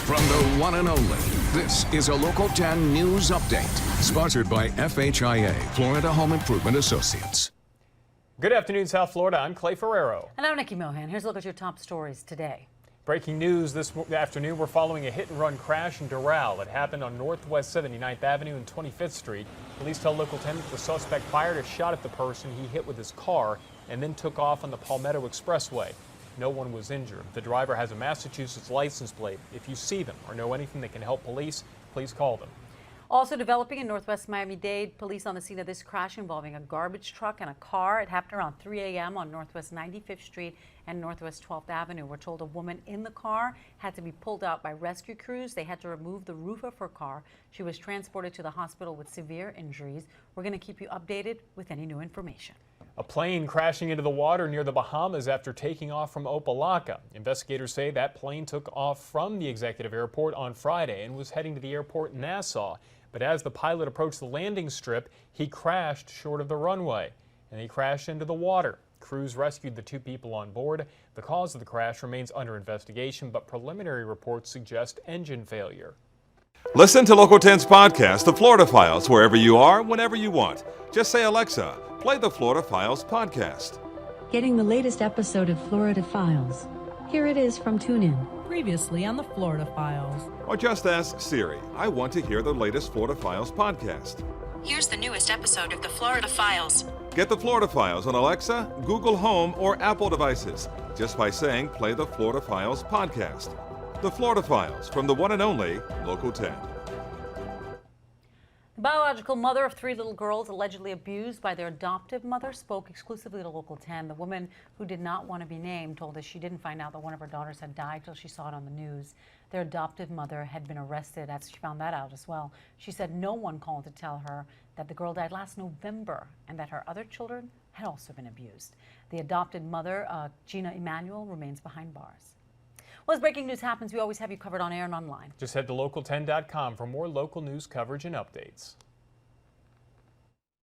From the one and only, this is a Local 10 News Update, sponsored by FHIA, Florida Home Improvement Associates. Good afternoon, South Florida. I'm Clay Ferrero. And I'm Nikki Mohan. Here's a look at your top stories today. Breaking news this afternoon, we're following a hit-and-run crash in Doral. It happened on Northwest 79th Avenue and 25th Street. Police tell Local 10 that the suspect fired a shot at the person he hit with his car and then took off on the Palmetto Expressway. No one was injured. The driver has a Massachusetts license plate. If you see them or know anything that can help police, please call them. Also developing in Northwest Miami-Dade, police on the scene of this crash involving a garbage truck and a car. It happened around 3 a.m. on Northwest 95th Street and Northwest 12th Avenue. We're told a woman in the car had to be pulled out by rescue crews. They had to remove the roof of her car. She was transported to the hospital with severe injuries. We're going to keep you updated with any new information. A plane crashing into the water near the Bahamas after taking off from Opa-locka. Investigators say that plane took off from the executive airport on Friday and was heading to the airport in Nassau. But as the pilot approached the landing strip, he crashed short of the runway, and he crashed into the water. Crews rescued the two people on board. The cause of the crash remains under investigation, but preliminary reports suggest engine failure. Listen to Local 10's podcast, The Florida Files, wherever you are, whenever you want. Just say, Alexa, play the Florida Files podcast. Getting the latest episode of Florida Files. Here it is from TuneIn. Previously on the Florida Files. Or just ask Siri, I want to hear the latest Florida Files podcast. Here's the newest episode of the Florida Files. Get the Florida Files on Alexa, Google Home, or Apple devices just by saying play the Florida Files podcast. The Florida Files from the one and only Local 10. The biological mother of three little girls allegedly abused by their adoptive mother spoke exclusively to Local 10. The woman, who did not want to be named, told us she didn't find out that one of her daughters had died till she saw it on the news. Their adoptive mother had been arrested as she found that out as well. She said no one called to tell her that the girl died last November and that her other children had also been abused. The adopted mother, Gina Emanuel, remains behind bars. Well, as breaking news happens, we always have you covered on air and online. Just head to local10.com for more local news coverage and updates.